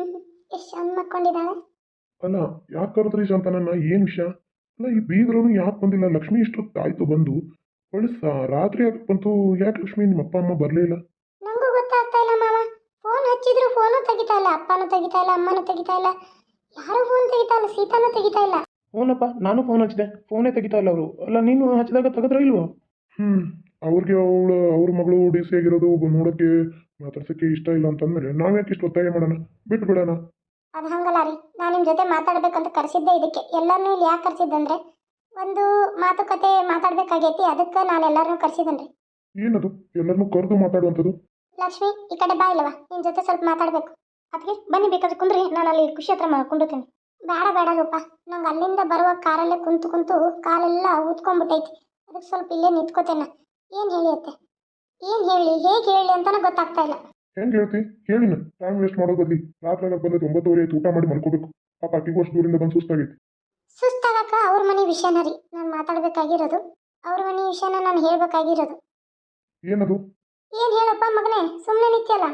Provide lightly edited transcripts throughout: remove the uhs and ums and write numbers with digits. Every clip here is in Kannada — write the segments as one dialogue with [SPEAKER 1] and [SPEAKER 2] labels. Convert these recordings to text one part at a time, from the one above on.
[SPEAKER 1] ಎಷ್ಟು ಚಂದ ಮಕ್ಕೊಂಡಿದ್ದಾಳೆ.
[SPEAKER 2] ಅಲ್ಲ, ಯಾಕೆ ಕರೆದ್ರಿ ಶಾಂತನನ್ನ? ಏನು ವಿಷಯ? ಅಲ್ಲ, ಈ ಬೀಗರು ಯಾಕೆ ಬಂದಿಲ್ಲ? ಲಕ್ಷ್ಮಿ ಇಷ್ಟೊತ್ತಾಯ್ತು ಬಂದು. ಹೊಳ್ಸ ರಾತ್ರಿ ಯಾಕೆ ಬಂತು? ಯಾಕೆ ಲಕ್ಷ್ಮಿ ನಿಮ್ಮ ಅಪ್ಪ ಅಮ್ಮ ಬರಲೇ ಇಲ್ಲ?
[SPEAKER 1] ನಂಗೂ ಗೊತ್ತಾಗ್ತಾ ಇಲ್ಲ ಮಾವ. ಫೋನ್ ಹಚ್ಚಿದ್ರು ಫೋನು ತೆಗಿತಾ ಇಲ್ಲ, ಅಪ್ಪನೂ ತೆಗಿತಾ ಇಲ್ಲ, ಅಮ್ಮನೂ ತೆಗಿತಾ ಇಲ್ಲ, ಯಾರೂ ಫೋನ್ ತೆಗಿತಾ ಇಲ್ಲ, ಸೀತಾನೂ ತೆಗಿತಾ ಇಲ್ಲ.
[SPEAKER 3] ಫೋನಪ್ಪ, ನಾನು ಫೋನ್ ಹಚ್ಚಿದೆ, ಫೋನೇ ತೆಗಿತಾ ಇಲ್ಲ ಅವರು. ಅಲ್ಲ, ನೀನು ಹಚ್ಚಿದಾಗ ತೆಗೆದ್ರ ಇಲ್ವೋ?
[SPEAKER 2] ಅವ್ರಿಗೆ ಅವ್ರ ಮಗಳು ಡಿ ಸಿ ಆಗಿರೋದು ನೋಡೋಕ್ಕೆ ಮಾತಾಡ್ಸೋಕ್ಕೆ ಇಷ್ಟ ಇಲ್ಲ ಅಂತಂದ್ರೆ ನಾವ್ಯಾಕೆ ಇಷ್ಟು ಒತ್ತಾಯ ಮಾಡೋಣ? ಬಿಟ್ಟು ಬಿಡೋಣ.
[SPEAKER 1] ಅದು ಹಂಗಲ್ಲ ರೀ, ನಾನು ನಿಮ್ಮ ಜೊತೆ ಮಾತಾಡ್ಬೇಕಂತ ಕರೆಸಿದ್ದೆ ಇದಕ್ಕೆ. ಎಲ್ಲರನ್ನೂ ಇಲ್ಲಿ ಯಾಕೆ ಕರೆಸಿದ್ದಂದ್ರೆ ಒಂದು ಮಾತುಕತೆ ಮಾತಾಡ್ಬೇಕಾಗೈತಿ, ಅದಕ್ಕೆ ನಾನು ಎಲ್ಲರನ್ನೂ ಕರೆಸಿದ್ದೇನೆ ರೀ.
[SPEAKER 2] ಏನದು ಎಲ್ಲರನ್ನೂ ಕರೆದು ಮಾತಾಡುವಂಥದ್ದು?
[SPEAKER 1] ಲಕ್ಷ್ಮಿ, ಈ ಕಡೆ ಬಾ ಇಲ್ಲವಾ, ನಿನ್ನ ಜೊತೆ ಸ್ವಲ್ಪ ಮಾತಾಡಬೇಕು. ಅದಕ್ಕೆ ಬನ್ನಿ, ಬೇಕಾದ್ರೆ ಕುಂದ್ರಿ, ನಾನು ಅಲ್ಲಿ ಖುಷಿ ಹತ್ರ ಮಾಡ್ಕೊಂಡಿರ್ತೀನಿ. ಬೇಡ ಬೇಡ ರೂಪ, ನಂಗೆ ಅಲ್ಲಿಂದ ಬರುವ ಕಾರಲ್ಲೇ ಕುಂತು ಕುಂತು ಕಾಲೆಲ್ಲ ಊದ್ಕೊಂಡ್ಬಿಟ್ಟೈತಿ. ಅದಕ್ಕೆ ಸ್ವಲ್ಪ ಇಲ್ಲೇ ನಿಂತ್ಕೋತೇನೆ. ಏನು ಹೇಳಿ ಅತ್ತೆ, ಏನು ಹೇಳಿ, ಹೇಗೆ ಹೇಳಿ ಅಂತಲೇ ಗೊತ್ತಾಗ್ತಾ ಇಲ್ಲ.
[SPEAKER 2] ಹೆಂಗೆ ಹೇಳ್ತಿ? ಹೇಳಿನ ಟೈಮ್ ವೇಸ್ಟ್ ಮಾಡೋ ಬದ್ಲಿ ರಾತ್ರಿ ಬಂದೈತೆ, 9:30 ಆಯ್ತು, ಊಟ ಮಾಡಿ ಮಲ್ಕೋಬೇಕು. ಪಾಪ ಅಕ್ಕಿಗೂ ಅಷ್ಟು ದೂರಿಂದ ಬಂದು ಸುಸ್ತಾಗೈತಿ.
[SPEAKER 1] ಸುಸ್ತಾಗಕ್ಕ ಅವ್ರ ಮನೆ ವಿಷಯನ ರೀ ನಾನು ಮಾತಾಡಬೇಕಾಗಿರೋದು. ಅವ್ರ ಮನೆ ವಿಷಯನ ನಾನು ಹೇಳ್ಬೇಕಾಗಿರೋದು.
[SPEAKER 2] ಏನದು?
[SPEAKER 1] ಏನು ಹೇಳಪ್ಪ ಮಗನೇ, ಸುಮ್ಮನೆ ನಿತ್ಯಲ್ಲ.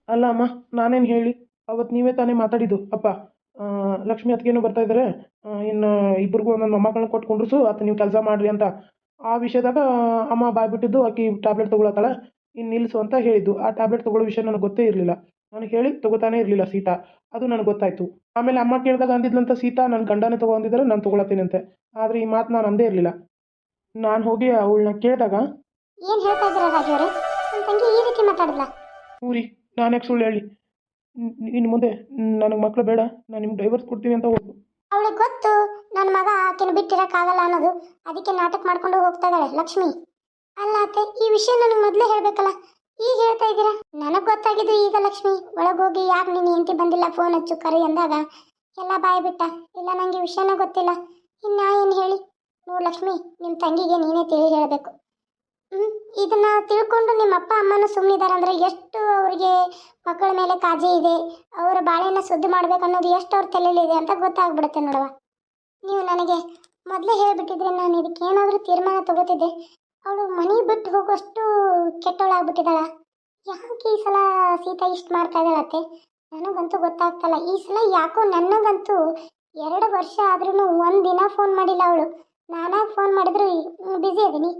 [SPEAKER 3] ಅಲ್ಲ ಅಮ್ಮ, ನಾನೇನು ಹೇಳಿ? ಅವತ್ತು ನೀವೇ ತಾನೇ ಮಾತಾಡಿದ್ದು ಅಪ್ಪ. ಲಕ್ಷ್ಮಿ ಅತ್ತಿಗೇನು ಬರ್ತಾ ಇದ್ದಾರೆ, ಇನ್ನು ಇಬ್ಬರಿಗೂ ಒಂದೊಂದು ಮೊಮ್ಮಕ್ಕಳನ್ನ ಕೊಟ್ಟು ಕುಂಡ್ರಿಸು, ಅದು ನೀವು ಕೆಲಸ ಮಾಡಿರಿ ಅಂತ. ಆ ವಿಷಯದಾಗ ಅಮ್ಮ ಬಾಯ್ಬಿಟ್ಟಿದ್ದು, ಆಕಿ ಟ್ಯಾಬ್ಲೆಟ್ ತೊಗೊಳತ್ತಾಳೆ, ಇನ್ನು ನಿಲ್ಲಿಸು ಅಂತ ಹೇಳಿದ್ದು. ಆ ಟ್ಯಾಬ್ಲೆಟ್ ತೊಗೊಳ್ಳೋ ವಿಷಯ ನನಗೆ ಗೊತ್ತೇ ಇರಲಿಲ್ಲ. ನಾನು ಹೇಳಿ ತೊಗೋತಾನೆ ಇರಲಿಲ್ಲ ಸೀತಾ, ಅದು ನನಗೆ ಗೊತ್ತಾಯಿತು. ಆಮೇಲೆ ಅಮ್ಮ ಕೇಳಿದಾಗ ಅಂದಿದ್ಲಂತ ಸೀತಾ, ನನ್ನ ಗಂಡನೇ ತೊಗೊಂಡಿದ್ದಾರೆ, ನಾನು ತೊಗೊಳತ್ತೀನಂತೆ. ಆದರೆ ಈ ಮಾತು ನಾನು ಅಂದೇ ಇರಲಿಲ್ಲ. ನಾನು ಹೋಗಿ ಅವಳನ್ನ ಕೇಳಿದಾಗ,
[SPEAKER 1] ಏನು ಹೇಳ್ತಾ ಇದ್ದೀರಾ ರಾಜವ್ರೆ? ನನ್ನ ತಂಗಿ ಈ ರೀತಿ ಮಾತಾಡಿದ್ಲ?
[SPEAKER 3] ಊರಿ ನಾನು ಯಾಕೆ ಸುಳ್ಳು ಹೇಳಿ? ಇನ್ನು ಮುಂದೆ ನನಗೆ ಮಕ್ಕಳು ಬೇಡ, ನಾನು ನಿಮ್ಗೆ ಡೈವರ್ಸ್ ಕೊಡ್ತೀನಿ ಅಂತ ಹೋಗ್ತು.
[SPEAKER 1] ಅವಳಿಗೆ ಗೊತ್ತು ನನ್ನ ಮಗ ಆಕೆನ ಬಿಟ್ಟಿರೋಕ್ಕಾಗಲ್ಲ ಅನ್ನೋದು, ಅದಕ್ಕೆ ನಾಟಕ ಮಾಡ್ಕೊಂಡು ಹೋಗ್ತಾ ಇದ್ದಾಳೆ ಲಕ್ಷ್ಮಿ. ಅಲ್ಲ ಅತ್ತೆ, ಈ ವಿಷಯ ನನಗೆ ಮೊದಲೇ ಹೇಳಬೇಕಲ್ಲ, ಈಗ ಹೇಳ್ತಾ ಇದ್ದೀರಾ? ನನಗೆ ಗೊತ್ತಾಗಿದ್ದು ಈಗ ಲಕ್ಷ್ಮಿ. ಒಳಗೋಗಿ ಯಾಕೆ ನೀನು ಹೆಂಡತಿ ಬಂದಿಲ್ಲ, ಫೋನ್ ಹಚ್ಚು ಕರಿ ಅಂದಾಗ ಎಲ್ಲ ಬಾಯಿ ಬಿಟ್ಟ. ಇಲ್ಲ, ನನಗೆ ವಿಷಯನೇ ಗೊತ್ತಿಲ್ಲ, ಇನ್ನು ಏನು ಹೇಳಿ? ನೋಡು ಲಕ್ಷ್ಮಿ, ನಿಮ್ಮ ತಂಗಿಗೆ ನೀನೇ ತಿಳಿ ಹೇಳಬೇಕು. ಇದನ್ನ ತಿಳ್ಕೊಂಡು ನಿಮ್ಮ ಅಪ್ಪ ಅಮ್ಮನೂ ಸುಮ್ಮನಿದ್ದಾರೆ ಅಂದರೆ ಎಷ್ಟು ಅವರಿಗೆ ಮಕ್ಕಳ ಮೇಲೆ ಕಾಳಜಿ ಇದೆ, ಅವರ ಬಾಳೆನ ಸುದ್ದಿ ಮಾಡ್ಬೇಕು ಅನ್ನೋದು ಎಷ್ಟು ಅವ್ರ ತಲೆಯಲ್ಲಿದೆ ಅಂತ ಗೊತ್ತಾಗ್ಬಿಡುತ್ತೆ ನೋಡವ. ನೀವು ನನಗೆ ಮೊದಲೇ ಹೇಳಿಬಿಟ್ಟಿದ್ರೆ ನಾನು ಇದಕ್ಕೆ ಏನಾದರೂ ತೀರ್ಮಾನ ತಗೋತಿದ್ದೆ. ಅವಳು ಮನೆ ಬಿಟ್ಟು ಹೋಗೋಷ್ಟು ಕೆಟ್ಟವಳಾಗ್ಬಿಟ್ಟಿದ್ದಾಳ. ಯಾಕೆ ಈ ಸಲ ಸೀತಾ ಇಷ್ಟು ಮಾಡ್ತಾ ಇದ್ದಾಳತ್ತೆ? ನನಗಂತೂ ಗೊತ್ತಾಗ್ತಲ್ಲ. ಈ ಸಲ ಯಾಕೋ ನನಗಂತೂ 2 ವರ್ಷ ಆದ್ರೂ ಒಂದಿನ ಫೋನ್ ಮಾಡಿಲ್ಲ ಅವಳು. ನಾನಾಗಿ ಫೋನ್ ಮಾಡಿದ್ರು ಬ್ಯುಸಿ ಇದ್ದೀನಿ,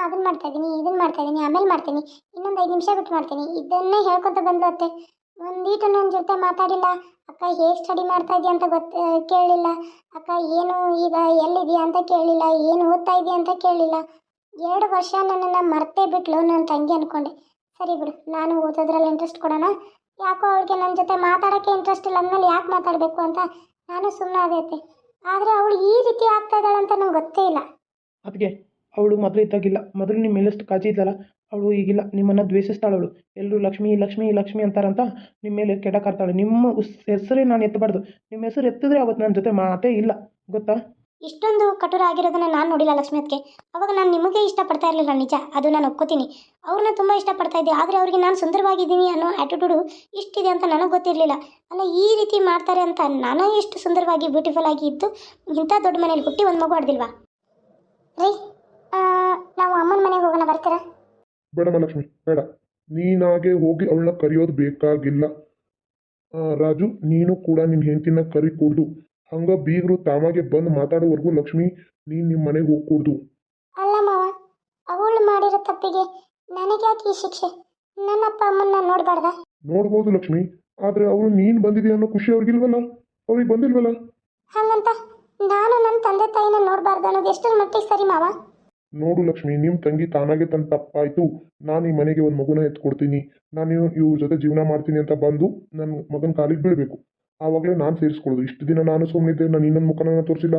[SPEAKER 1] ಅದನ್ನು ಮಾಡ್ತಾ ಇದ್ದೀನಿ, ಇದನ್ನು ಮಾಡ್ತಾ ಇದ್ದೀನಿ, ಆಮೇಲೆ ಮಾಡ್ತೀನಿ, ಇನ್ನೊಂದು 5 ನಿಮಿಷ ಬಿಟ್ಟು ಮಾಡ್ತೀನಿ, ಇದನ್ನೇ ಹೇಳ್ಕೊತ ಬಂದತ್ತೆ. ಒಂದೀಟು ನನ್ನ ಜೊತೆ ಮಾತಾಡಿಲ್ಲ. ಅಕ್ಕ ಹೇಗೆ ಸ್ಟಡಿ ಮಾಡ್ತಾ ಇದೆಯಾ ಅಂತ ಕೇಳಲಿಲ್ಲ. ಅಕ್ಕ ಏನು ಈಗ ಎಲ್ಲಿದೆಯಾ ಅಂತ ಕೇಳಲಿಲ್ಲ. ಏನು ಓದ್ತಾ ಇದೆಯಾ ಅಂತ ಕೇಳಲಿಲ್ಲ. 2 ವರ್ಷ ನನ್ನನ್ನು ಮರ್ತೇ ಬಿಟ್ಲು ನನ್ನ ತಂಗಿ ಅಂದ್ಕೊಂಡೆ. ಸರಿ ಬಿಡು, ನಾನು ಓದೋದ್ರಲ್ಲಿ ಇಂಟ್ರೆಸ್ಟ್ ಕೊಡೋಣ. ಯಾಕೋ ಅವಳಿಗೆ ನನ್ನ ಜೊತೆ ಮಾತಾಡೋಕ್ಕೆ ಇಂಟ್ರೆಸ್ಟ್ ಇಲ್ಲ ಅಂದಮೇಲೆ ಯಾಕೆ ಮಾತಾಡಬೇಕು ಅಂತ ನಾನು ಸುಮ್ಮನೆ ಆಗೈತೆ. ಆದರೆ ಅವಳು ಈ ರೀತಿ ಆಗ್ತಾ ಇದ್ದಾಳೆ ಅಂತ ನಂಗೆ ಗೊತ್ತೇ ಇಲ್ಲ.
[SPEAKER 3] ಅದಕ್ಕೆ ಅವಳು ಮೊದಲು ಇದ್ದಾಗಿಲ್ಲ, ಮೊದಲು ನಿಮ್ಮ ಮೇಲೆಷ್ಟು ಕಾಳಜಿ ಇದ್ದಲ್ಲ, ಅವಳು ಈಗಿಲ್ಲ. ನಿಮ್ಮನ್ನು ದ್ವೇಷಿಸ್ತಾಳೆ ಅವಳು. ಎಲ್ಲರೂ ಲಕ್ಷ್ಮಿ ಲಕ್ಷ್ಮಿ ಲಕ್ಷ್ಮಿ ಅಂತಾರಂತ ನಿಮ್ಮ ಮೇಲೆ ಕೆಡಕಾರ್ತಾಳೆ. ನಿಮ್ಮ ಹೆಸರೇ ನಾನು ಎತ್ತಬಾರ್ದು. ನಿಮ್ಮ ಹೆಸರು ಎತ್ತಿದ್ರೆ ಅವತ್ತು ನನ್ನ ಜೊತೆ ಮಾತೇ ಇಲ್ಲ, ಗೊತ್ತಾ?
[SPEAKER 1] ಇಷ್ಟೊಂದು ಕಠೋರ ಆಗಿರೋದನ್ನ ನಾನು ನೋಡಿಲ್ಲ ಲಕ್ಷ್ಮಿ ಅದಕ್ಕೆ. ಅವಾಗ ನಾನು ನಿಮಗೆ ಇಷ್ಟಪಡ್ತಾ ಇರಲಿಲ್ಲ, ನಿಜ, ಅದು ನಾನು ಒಪ್ಕೋತೀನಿ. ಅವ್ರನ್ನ ತುಂಬ ಇಷ್ಟಪಡ್ತಾ ಇದ್ದೆ, ಆದರೆ ಅವರಿಗೆ ನಾನು ಸುಂದರವಾಗಿದ್ದೀನಿ ಅನ್ನೋ ಆ್ಯಟಿಟ್ಯೂಡು ಇಷ್ಟಿದೆ ಅಂತ ನನಗೆ ಗೊತ್ತಿರಲಿಲ್ಲ. ಅಲ್ಲ, ಈ ರೀತಿ ಮಾಡ್ತಾರೆ ಅಂತ ನಾನು ಎಷ್ಟು ಸುಂದರವಾಗಿ ಬ್ಯೂಟಿಫುಲ್ ಆಗಿ ಇದ್ದು ಇಂಥ ದೊಡ್ಡ ಮನೇಲಿ ಹುಟ್ಟಿ ಒಂದು ಮಗು ಆಡ್ದಿಲ್ವಾ ರೀ? ನಾವು ಅಮ್ಮನ ಮನೆಗೆ ಹೋಗೋಣ, ಬರ್ತೀರಾ?
[SPEAKER 2] ಬೇಡಮ್ಮ ಲಕ್ಷ್ಮಿ, ಬೇಡ. ನೀನಾಗೆ ಹೋಗಿ ಅವಳನ್ನ ಕರೆಯೋದು ಬೇಕಾಗಿಲ್ಲ. ರಾಜು, ನೀನು ಕೂಡ ನಿನ್ನ ಹೆಂಡತಿನ ಕರಿಕೊಡ್ದು. ಹಂಗ ಬೀಗರು ತಾವಾಗೆ ಬಂದು ಮಾತಾಡೋವರೆಗೂ ಲಕ್ಷ್ಮಿ ನೀನು ನಿಮ್ಮ ಮನೆಗೆ ಹೋಗ್ಕೊಡ್ದು.
[SPEAKER 1] ಅಲ್ಲ ಮಾವ, ಅವಳು ಮಾಡಿರೋ ತಪ್ಪಿಗೆ ನನಗೆ ಯಾಕೆ ಈ ಶಿಕ್ಷೆ? ನನ್ನ ಅಪ್ಪ ಅಮ್ಮನ್ನ ನೋಡಬಾರ್ದ?
[SPEAKER 2] ನೋಡ್ಬೋದು ಲಕ್ಷ್ಮಿ, ಆದ್ರೆ ಅವರು ನೀನು ಬಂದಿದೆಯಾ ಅನ್ನೋ ಖುಷಿ ಅವ್ರಿಗಿಲ್ವಲ್ಲ, ಅವ್ರಿಗೆ ಬಂದಿಲ್ವಲ್ಲ.
[SPEAKER 1] ಹಾಗಂತ ನಾನು ನನ್ನ ತಂದೆ ತಾಯಿನ ನೋಡಬಾರ್ದು ಅನ್ನೋದು ಎಷ್ಟರ ಮಟ್ಟಿಗೆ ಸರಿ ಮಾವ?
[SPEAKER 2] ನೋಡು ಲಕ್ಷ್ಮಿ, ನಿಮ್ಮ ತಂಗಿ ತಾನಾಗೆ ತನ್ನ ತಪ್ಪಾಯಿತು. ನಾನು ಈ ಮನೆಗೆ ಒಂದು ಮಗುನ ಎತ್ಕೊಡ್ತೀನಿ, ನಾನು ಇವ್ರ ಜೊತೆ ಜೀವನ ಮಾಡ್ತೀನಿ ಅಂತ ಬಂದು ನನ್ನ ಮಗನ ಕಾಲಿಗೆ ಬೀಳಬೇಕು. ಆವಾಗಲೇ ನಾನು ಸೇರಿಸ್ಕೊಳ್ಳೋದು. ಇಷ್ಟು ದಿನ ನಾನು ಸುಮ್ಮನಿದ್ದೆ, ನಾನು ಇನ್ನೊಂದು ಮುಖನ ತೋರಿಸಿಲ್ಲ.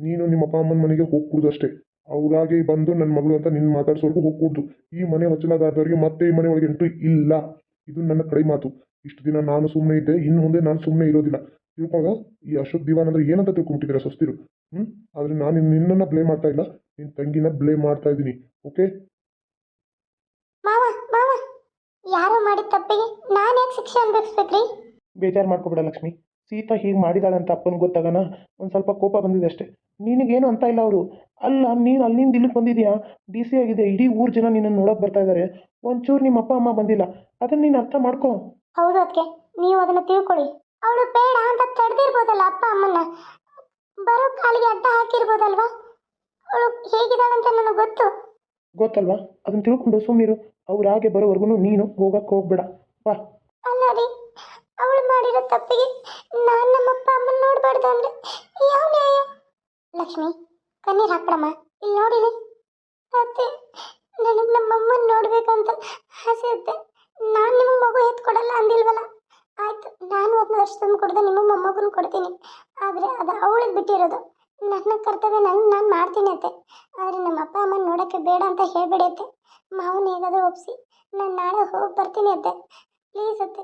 [SPEAKER 2] ನೀನು ನಿಮ್ಮ ಅಪ್ಪ ಅಮ್ಮನ ಮನೆಗೆ ಹೋಗ್ಕೊಡ್ದು ಅಷ್ಟೇ. ಅವರಾಗೆ ಬಂದು ನನ್ನ ಮಗಳು ಅಂತ ನಿನ್ನ ಮಾತಾಡ್ಸೋರ್ಗು ಹೋಗ್ಕೊಡ್ದು. ಈ ಮನೆ ಹೊಚ್ಚಲಾದವರಿಗೆ ಮತ್ತೆ ಈ ಮನೆ ಒಳಗೆ ಎಂಟ್ರಿ ಇಲ್ಲ. ಇದು ನನ್ನ ಕಡೆ ಮಾತು. ಇಷ್ಟು ದಿನ ನಾನು ಸುಮ್ಮನೆ ಇದ್ದೆ, ಇನ್ನು ಮುಂದೆ ನಾನು ಸುಮ್ಮನೆ ಇರೋದಿಲ್ಲ. ತಿಳ್ಕೊಂಡ? ಈ ಅಶೋಕ್ ದಿವಾನ್ ಅಂದ್ರೆ ಏನಂತ ತಿಳ್ಕೊಂಬಿಟ್ಟಿದ್ದೀರಾ ಸಸ್ತಿರು? ಆದರೆ ನಾನು ನಿನ್ನನ್ನು ಬ್ಲೇಮ್ ಮಾಡ್ತಾ ಇಲ್ಲ, ನಿನ್ನ ತಂಗಿನ ಬ್ಲೇಮ್ ಮಾಡ್ತಾ ಇದ್ದೀನಿ. ಓಕೆ
[SPEAKER 1] ಮಾವ, ಮಾವ, ಯಾರೋ ಮಾಡಿದ ತಪ್ಪಿಗೆ ನಾನು ಯಾಕೆ ಶಿಕ್ಷೆ ಅನ್ಭವಿಸ್ಬೇಕ್ರಿ?
[SPEAKER 3] ಬೇಜಾರು ಮಾಡ್ಕೋಬೇಡ ಲಕ್ಷ್ಮಿ. ಸೀತಾ ಹೀಗೆ ಮಾಡಿದಾಳೆ ಅಂತ ಅಪ್ಪನಿಗೆ ಗೊತ್ತಾಗನ ಒಂದು ಸ್ವಲ್ಪ ಕೋಪ ಬಂದಿದೆ ಅಷ್ಟೇ. ನಿನಗೇನು ಅಂತ ಇಲ್ಲ ಅವರು. ಅಲ್ಲ, ನೀನು ಅಲ್ಲಿಂದ ಇಲ್ಲಿಗೆ ಬಂದಿದೆಯಾ, ಡಿ ಸಿ ಆಗಿದೆ, ಇಡೀ ಊರು ಜನ ನಿನ್ನನ್ನು ನೋಡೋಕೆ ಬರ್ತಾ ಇದ್ದಾರೆ. ಒಂಚೂರು ನಿಮ್ಮ ಅಪ್ಪ ಅಮ್ಮ ಬಂದಿಲ್ಲ, ಅದನ್ನು ನೀನು ಅರ್ಥ ಮಾಡ್ಕೊ.
[SPEAKER 1] ಹೌದು ಅದಕ್ಕೆ ನೀವು ಅದನ್ನು ತಿಳ್ಕೊಳ್ಳಿ. ಅವಳು ಬೇಡ ಅಂತ ತಡೆದಿರ್ಬೋದಲ್ಲ ಅಪ್ಪ ಅಮ್ಮನ್ನ, ಬರೋ ಕಾಲಿಗೆ ಅಡ್ಡ ಹಾಕಿರ್ಬೋದಲ್ವಾ? ಅವಳು ಹೇಗಿದ್ದಾಳಂತ ನನಗೆ ಗೊತ್ತು.
[SPEAKER 3] ಗೊತ್ತಲ್ವಾ? ಅದನ್ನ ತಿಳ್ಕೊಂಡು ಸುಮ್ಮನಿರು. ಅವ್ರು ಹಾಗೆ ಬರೋವರೆಗೂ ನೀನು ಹೋಗಕ್ಕೆ ಹೋಗ್ಬೇಡ. ಬಾ.
[SPEAKER 1] ಅಲ್ಲ ರೀ, ಅವಳು ಮಾಡಿರೋ ತಪ್ಪಿಗೆ ನಾನು ನಮ್ಮಪ್ಪ ಅಮ್ಮನ ನೋಡಬಾರ್ದು ಅಂದ್ರೆ ಯಾವ ನ್ಯಾಯ? ಲಕ್ಷ್ಮಿ, ಕಣ್ಣೀರು ಹಾಕ್ಬಿಡಮ್ಮ. ಇಲ್ಲಿ ನೋಡಿರಿ ಅತ್ತೆ, ನನಗೆ ನಮ್ಮಮ್ಮನ ನೋಡ್ಬೇಕಂತ ಆಸೆ ಇರುತ್ತೆ. ನಾನು ನಿಮಗೆ ಮಗು ಎತ್ಕೊಡಲ್ಲ ಅಂದಿಲ್ವಲ್ಲ? ಆಯ್ತು, ನಾನು 1 ವರ್ಷ ತಂದು ಕೊಡ್ದೆ ನಿಮಗೆ ಮೊಮ್ಮಗನ ಕೊಡ್ತೀನಿ. ಆದರೆ ಅದು ಅವಳಿಗೆ ಬಿಟ್ಟಿರೋದು. ನನ್ನ ಕರ್ತವ್ಯ ನಾನು ಮಾಡ್ತೀನಿ ಅತ್ತೆ. ಆದರೆ ನಮ್ಮ ಅಪ್ಪ ಅಮ್ಮನ ನೋಡೋಕ್ಕೆ ಬೇಡ ಅಂತ ಹೇಳಬೇಡಿ ಅತ್ತೆ. ಮಾವನ ಹೇಗಾದರೂ ಒಪ್ಪಿಸಿ ನಾನು ನಾಳೆ ಹೋಗಿ ಬರ್ತೀನಿ ಅತ್ತೆ. ಪ್ಲೀಸ್ ಅತ್ತೆ,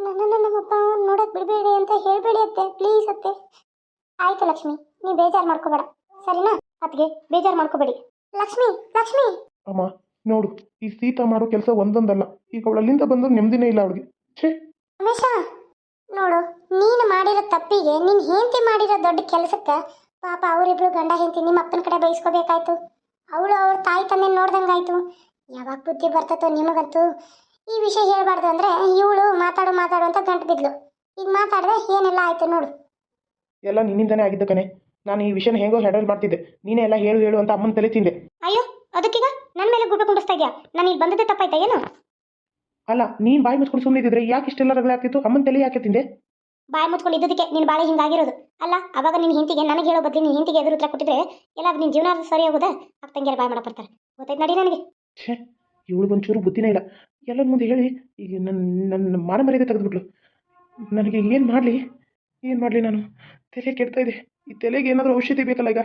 [SPEAKER 1] ನನ್ನನ್ನು ನಮ್ಮ ಅಪ್ಪ ಅಮ್ಮನ ನೋಡೋಕೆ ಬಿಡಬೇಡಿ ಅಂತ ಹೇಳಬೇಡಿ ಅತ್ತೆ, ಪ್ಲೀಸ್ ಅತ್ತೆ. ಆಯ್ತು ಲಕ್ಷ್ಮಿ, ನೀ ಬೇಜಾರು ಮಾಡ್ಕೋಬೇಡ, ಸರಿನಾ? ಅತ್ತಿಗೆ ಬೇಜಾರು ಮಾಡ್ಕೋಬೇಡಿ. ಲಕ್ಷ್ಮಿ, ಲಕ್ಷ್ಮಿ.
[SPEAKER 3] ಅಮ್ಮ ನೋಡು, ಈ ಸೀತಾ ಮಾಡೋ ಕೆಲಸ ಒಂದೊಂದಲ್ಲ. ಈಗ ಅವಳಲ್ಲಿಂದ ಬಂದು ನೆಮ್ಮದಿನೇ ಇಲ್ಲ ಅವಳಿಗೆ. ಛೇ.
[SPEAKER 1] ರಮೇಶ, ನೋಡು, ನೀನು ಮಾಡಿರೋ ತಪ್ಪಿಗೆ ನಿನ್ನ ಹೆಂಡತಿ ಮಾಡಿರೋ ದೊಡ್ಡ ಕೆಲಸಕ್ಕೆ ಪಾಪ ಅವರಿಬ್ರು ಗಂಡ ಹೆಂಡತಿ ನಿಮ್ಮ ಅಪ್ಪನ ಕಡೆ ಬಯಸ್ಕೋಬೇಕಾಯ್ತು. ಅವಳು ಅವ್ರ ತಾಯಿ ತಂದೆ ನೋಡ್ದಂಗಾಯ್ತು. ಯಾವಾಗ ಬುದ್ಧಿ ಬರ್ತತೋ ನಿಮಗಂತೂ. ಈ ವಿಷಯ ಹೇಳ್ಬಾರ್ದು ಅಂದರೆ ಇವಳು ಮಾತಾಡು ಅಂತ ಗಂಟು ಬಿದ್ಲು. ಈಗ ಮಾತಾಡಿದೆ ಏನೆಲ್ಲ ಆಯ್ತು ನೋಡು.
[SPEAKER 3] ಎಲ್ಲ ನಿನ್ನಿಂದನೇ ಆಗಿದ್ದ ಕಣೆ. ನಾನು ಈ ವಿಷಯನ ಹೇಗೋ ಹ್ಯಾಂಡಲ್ ಮಾಡ್ತಿದ್ದೆ. ನೀನೇ ಎಲ್ಲ ಹೇಳು ಅಂತ ಅಮ್ಮನ ತಲೆ ತಿಂದೆ.
[SPEAKER 1] ಅಯ್ಯೋ, ಅದಕ್ಕೀಗ ನನ್ನ ಮೇಲೆ ಗುಡ್ಡ ಕುಂಡಿಸ್ತಾ ಇದೆಯಾ? ನಾನು ಇಲ್ಲಿ ಬಂದದ್ದೇ ತಪ್ಪಾಯ್ತಾ ಏನು?
[SPEAKER 3] ಅಲ್ಲ, ನೀನು ಬಾಯಿ ಮುಚ್ಕೊಂಡು ಸುಮ್ಮನಿದ್ರೆ ಯಾಕೆ ಇಷ್ಟೆಲ್ಲ ರಗಳೆ ಆಗ್ತಿತ್ತು? ಅಮ್ಮನ ತಲೆ ಯಾಕೆ ತಿಂದೆ?
[SPEAKER 1] ಬಾಯಿ ಮುಚ್ಕೊಂಡು ಇದ್ದದಕ್ಕೆ ನಿನ್ನ ಬಾಳೆ ಹಿಂಗಾಗಿರೋದು. ಅಲ್ಲ, ಅವಾಗ ನಿನ್ನ ಹಿಂತಿಗೆ ನನಗೆ ಹೇಳೋ ಬದಲು ನಿನ್ನ ಹಿಂತಿಗೆ ಎದುರು ಉತ್ತರ ಕೊಟ್ಟಿದ್ರೆ ಎಲ್ಲ ನಿನ್ನ ಜೀವನ ಸರಿ ಹೋಗೋದೆ. ಅಕ್ಕಂಗೆಲ್ಲ ಬಾಯ್ ಮಾಡಕ್ಕೆ ಬರ್ತಾರೆ. ಗೊತ್ತಾಯ್ತು ನಡಿ ನನಗೆ.
[SPEAKER 3] ಛೇ, ಇವಳಿಗೊಂಚೂರು ಬುದ್ಧಿನೇ ಇಲ್ಲ. ಎಲ್ಲರ ಮುಂದೆ ಹೇಳಿ ಈಗ ನನ್ನ ಮಾನ ಮರ್ಯಾದೆ ತೆಗೆದುಬಿಟ್ಲು. ನನಗೆ ಏನು ಮಾಡಲಿ ನಾನು? ತಲೆ ಕೆಡ್ತಾ ಇದೆ. ಈ ತಲೆಗೆ ಏನಾದರೂ ಔಷಧಿ ಬೇಕಲ್ಲ ಈಗ.